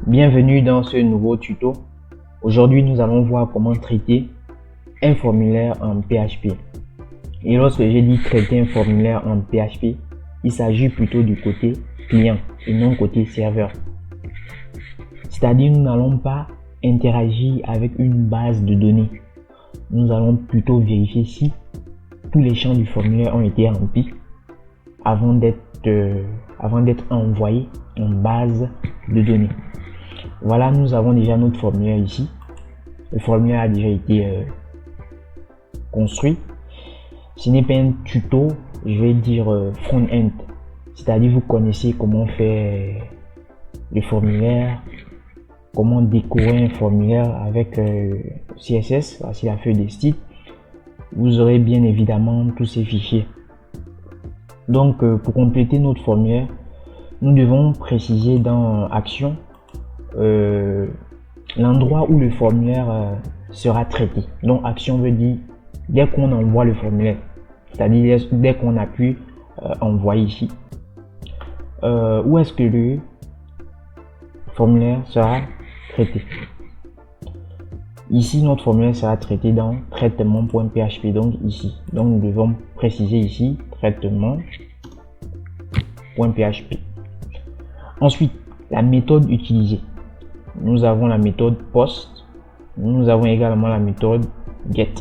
Bienvenue dans ce nouveau tuto. Aujourd'hui, nous allons voir comment traiter un formulaire en PHP. Et lorsque j'ai dit traiter un formulaire en PHP, il s'agit plutôt du côté client et non côté serveur. C'est-à-dire, nous n'allons pas interagir avec une base de données. Nous allons plutôt vérifier si tous les champs du formulaire ont été remplis avant d'être envoyés en base de données. Voilà, nous avons déjà notre formulaire ici. Le formulaire a déjà été construit. Ce n'est pas un tuto, je vais dire front-end. C'est-à-dire, vous connaissez comment faire le formulaire, comment décorer un formulaire avec CSS, voici la feuille de style. Vous aurez bien évidemment tous ces fichiers. Donc, pour compléter notre formulaire, nous devons préciser dans Action l'endroit où le formulaire sera traité. Donc action veut dire dès qu'on envoie le formulaire, c'est-à-dire dès qu'on appuie envoyer ici, où est-ce que le formulaire sera traité. Ici, notre formulaire sera traité dans traitement.php, donc ici. Donc nous devons préciser ici traitement.php. Ensuite, la méthode utilisée. Nous avons la méthode post, nous avons également la méthode get.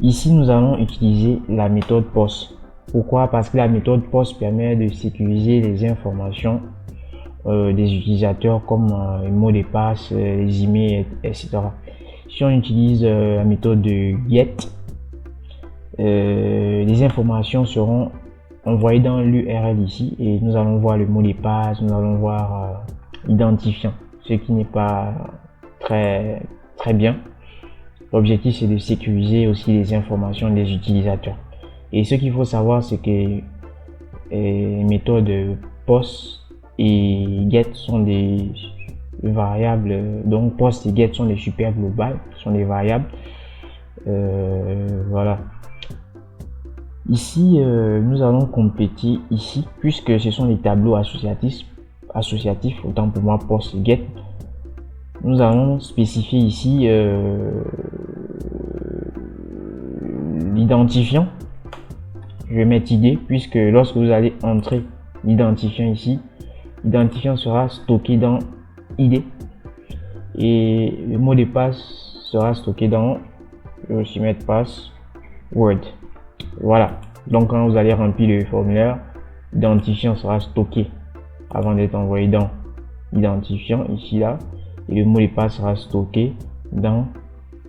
Ici, nous allons utiliser la méthode post. Pourquoi? Parce que la méthode post permet de sécuriser les informations des utilisateurs comme les mots de passe, les emails, etc. Si on utilise la méthode de get, les informations seront envoyées dans l'URL ici et nous allons voir le mot de passe, nous allons voir l'identifiant. Ce qui n'est pas très bien. L'objectif, c'est de sécuriser aussi les informations des utilisateurs. Et ce qu'il faut savoir, c'est que les méthodes post et get sont des variables. Donc post et get sont des super globales, sont des variables. Voilà. Ici, nous allons compléter ici, puisque ce sont des tableaux associatifs, autant pour moi post et get. Nous allons spécifier ici l'identifiant. Je vais mettre ID, puisque lorsque vous allez entrer l'identifiant ici, l'identifiant sera stocké dans ID et le mot de passe sera stocké dans, je vais aussi mettre password. Voilà, donc quand vous allez remplir le formulaire, l'identifiant sera stocké avant d'être envoyé dans l'identifiant ici là, et le mot de passe sera stocké dans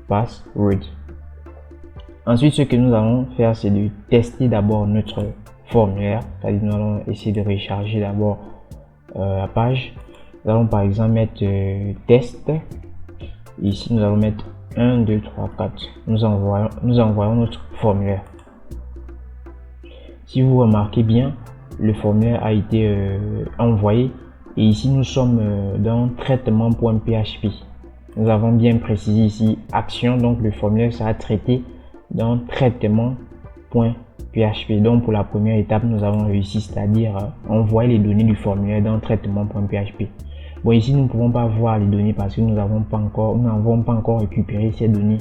password. Ensuite, ce que nous allons faire, c'est de tester d'abord notre formulaire, c'est-à-dire nous allons essayer de recharger d'abord la page. Nous allons par exemple mettre test, et ici nous allons mettre 1 2 3 4. Nous envoyons notre formulaire. Si vous remarquez bien, le formulaire a été envoyé et ici nous sommes dans traitement.php. Nous avons bien précisé ici action, donc le formulaire sera traité dans traitement.php. Donc pour la première étape, nous avons réussi, c'est-à-dire envoyer les données du formulaire dans traitement.php. Bon, ici nous ne pouvons pas voir les données parce que nous n'avons pas encore récupéré ces données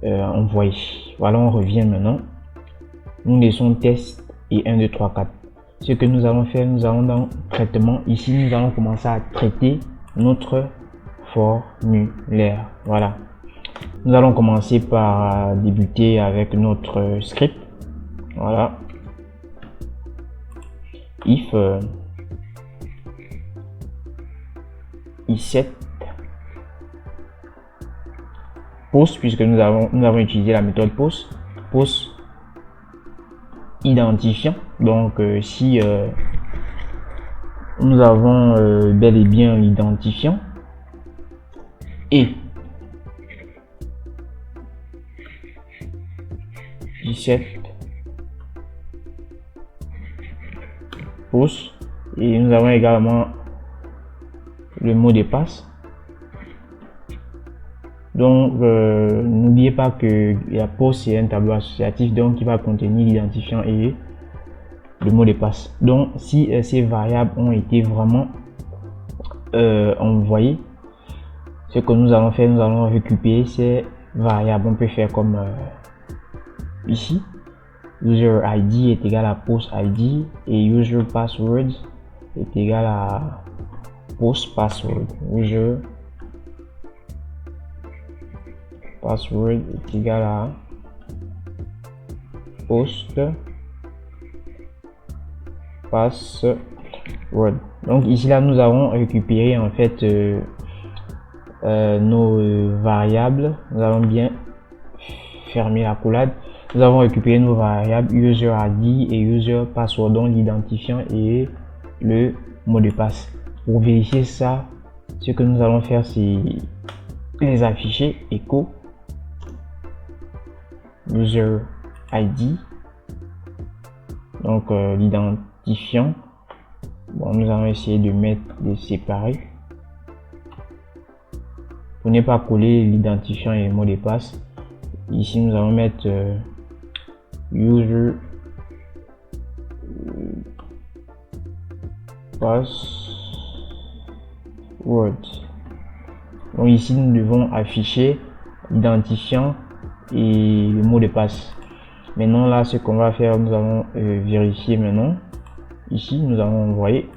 envoyées. Voilà, on revient maintenant. Nous laissons test et 1 2 3 4. Ce que nous allons faire, nous allons dans traitement. Ici, nous allons commencer à traiter notre formulaire. Voilà. Nous allons commencer par débuter avec notre script. Voilà. If set post, puisque nous avons utilisé la méthode post identifiant. Donc si nous avons bel et bien l'identifiant et 17 post et nous avons également le mot de passe. Donc n'oubliez pas que la post c'est un tableau associatif, donc qui va contenir l'identifiant et le mot de passe. Donc si ces variables ont été vraiment envoyer, ce que nous allons faire, nous allons récupérer ces variables. On peut faire comme ici, user ID est égal à post ID et user password est égal à post password. User password est égal à post password. Donc ici là nous avons récupéré en fait nos variables. Nous allons bien fermer la collade. Nous avons récupéré nos variables user ID et user password, donc l'identifiant et le mot de passe. Pour vérifier ça, ce que nous allons faire, c'est les afficher echo user ID, donc l'identifiant. Bon, nous allons essayer de séparer pour ne pas coller l'identifiant et le mot de passe. Ici nous allons mettre user password. Donc ici nous devons afficher l'identifiant et le mot de passe. Maintenant là, ce qu'on va faire, nous allons vérifier maintenant. Ici nous allons envoyer.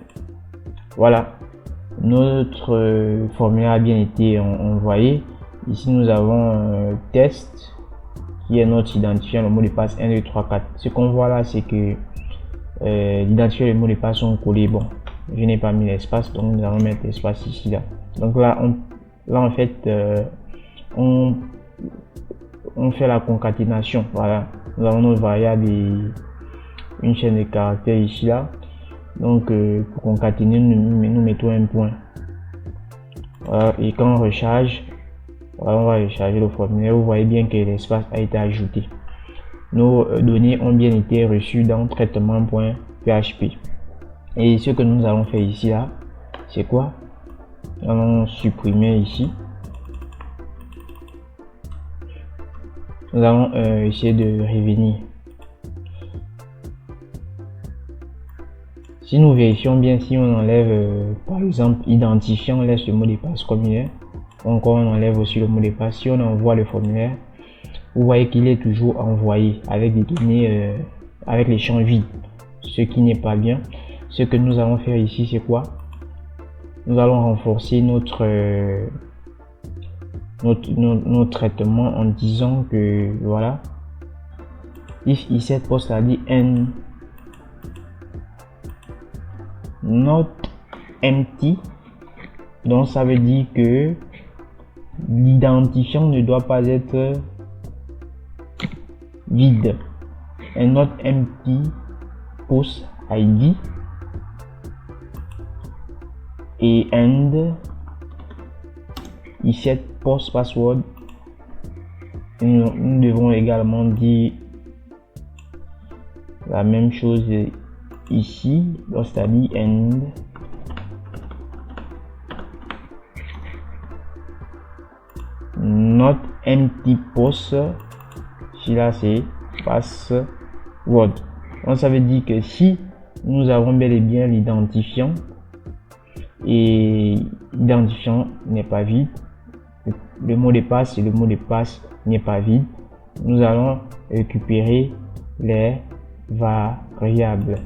Voilà, notre formulaire a bien été envoyé. Ici nous avons test qui est notre identifiant, le mot de passe 1 2 3 4. Ce qu'on voit là, c'est que l'identifiant et le mot de passe sont collés. Bon, je n'ai pas mis l'espace, donc nous allons mettre l'espace ici là. Donc là en fait on fait la concaténation. Voilà, nous avons notre variable et une chaîne de caractères ici là. Donc pour concaténer, nous mettons un point. Voilà, et quand on recharge, voilà, on va recharger le formulaire. Vous voyez bien que l'espace a été ajouté. Nos données ont bien été reçues dans traitement.php. Et ce que nous allons faire ici là, c'est quoi? Nous allons supprimer ici. Nous allons essayer de revenir. Si nous vérifions bien, si on enlève par exemple identifiant, on laisse le mot de passe comme il est. Encore on enlève aussi le mot de passe. Si on envoie le formulaire, vous voyez qu'il est toujours envoyé avec des données avec les champs vides, ce qui n'est pas bien. Ce que nous allons faire ici, c'est quoi? Nous allons renforcer notre traitement en disant que voilà, if ici post ID and not empty, donc ça veut dire que l'identifiant ne doit pas être vide. And not empty post ID et and ici post password. Nous devons également dire la même chose ici, c'est-à-dire and not empty post. Ici là c'est password. Donc ça veut dire que si nous avons bel et bien l'identifiant et l'identifiant n'est pas vide, le mot de passe et le mot de passe n'est pas vide, nous allons récupérer les variables.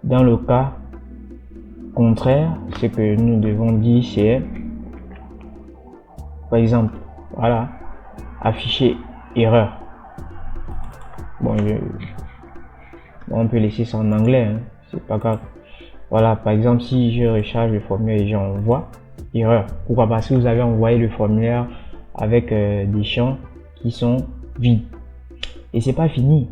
Dans le cas contraire, ce que nous devons dire c'est par exemple, voilà, afficher erreur. Bon, on peut laisser ça en anglais, hein, c'est pas grave. Voilà, par exemple, si je recharge le formulaire et j'envoie erreur. Pourquoi? Parce que vous avez envoyé le formulaire avec des champs qui sont vides. Et c'est pas fini.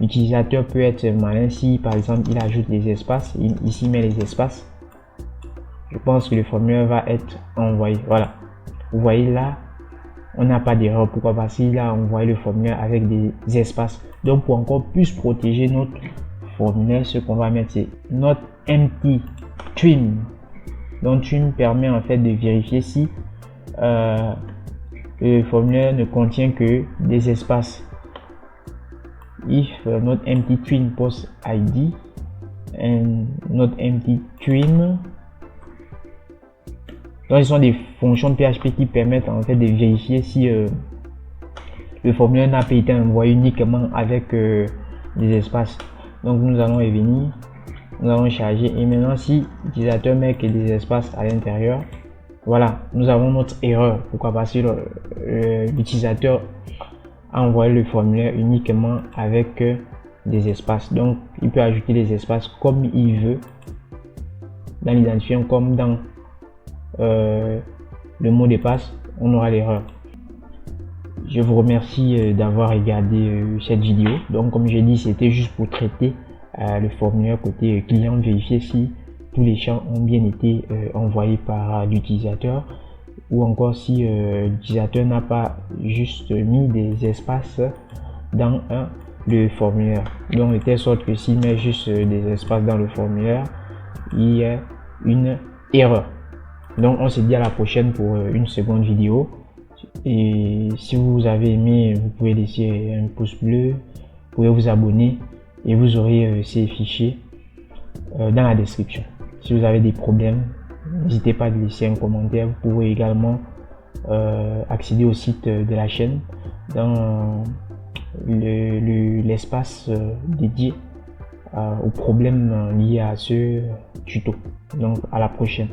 L'utilisateur peut être malin si par exemple il ajoute les espaces, ici met les espaces. Je pense que le formulaire va être envoyé. Voilà. Vous voyez là, on n'a pas d'erreur. Pourquoi? Parce qu'il a envoyé le formulaire avec des espaces. Donc pour encore plus protéger notre formulaire, ce qu'on va mettre c'est not empty trim. Donc trim permet en fait de vérifier si le formulaire ne contient que des espaces. If not empty trim post ID and not empty trim Donc, ce sont des fonctions de PHP qui permettent en fait de vérifier si le formulaire n'a pas été envoyé uniquement avec des espaces. Donc, nous allons revenir, nous allons charger, et maintenant si l'utilisateur met que des espaces à l'intérieur, voilà, nous avons notre erreur. Pourquoi? Parce que l'utilisateur a envoyé le formulaire uniquement avec des espaces. Donc, il peut ajouter des espaces comme il veut dans l'identifiant, comme dans le mot de passe, on aura l'erreur. Je vous remercie d'avoir regardé cette vidéo. Donc, comme j'ai dit, c'était juste pour traiter le formulaire côté client, vérifier si tous les champs ont bien été envoyés par l'utilisateur, ou encore si l'utilisateur n'a pas juste mis des espaces dans le formulaire. Donc, de telle sorte que s'il met juste des espaces dans le formulaire, il y a une erreur. Donc, on se dit à la prochaine pour une seconde vidéo. Et si vous avez aimé, vous pouvez laisser un pouce bleu, vous pouvez vous abonner et vous aurez ces fichiers dans la description. Si vous avez des problèmes, n'hésitez pas à laisser un commentaire. Vous pouvez également accéder au site de la chaîne dans l'espace dédié aux problèmes liés à ce tuto. Donc à la prochaine.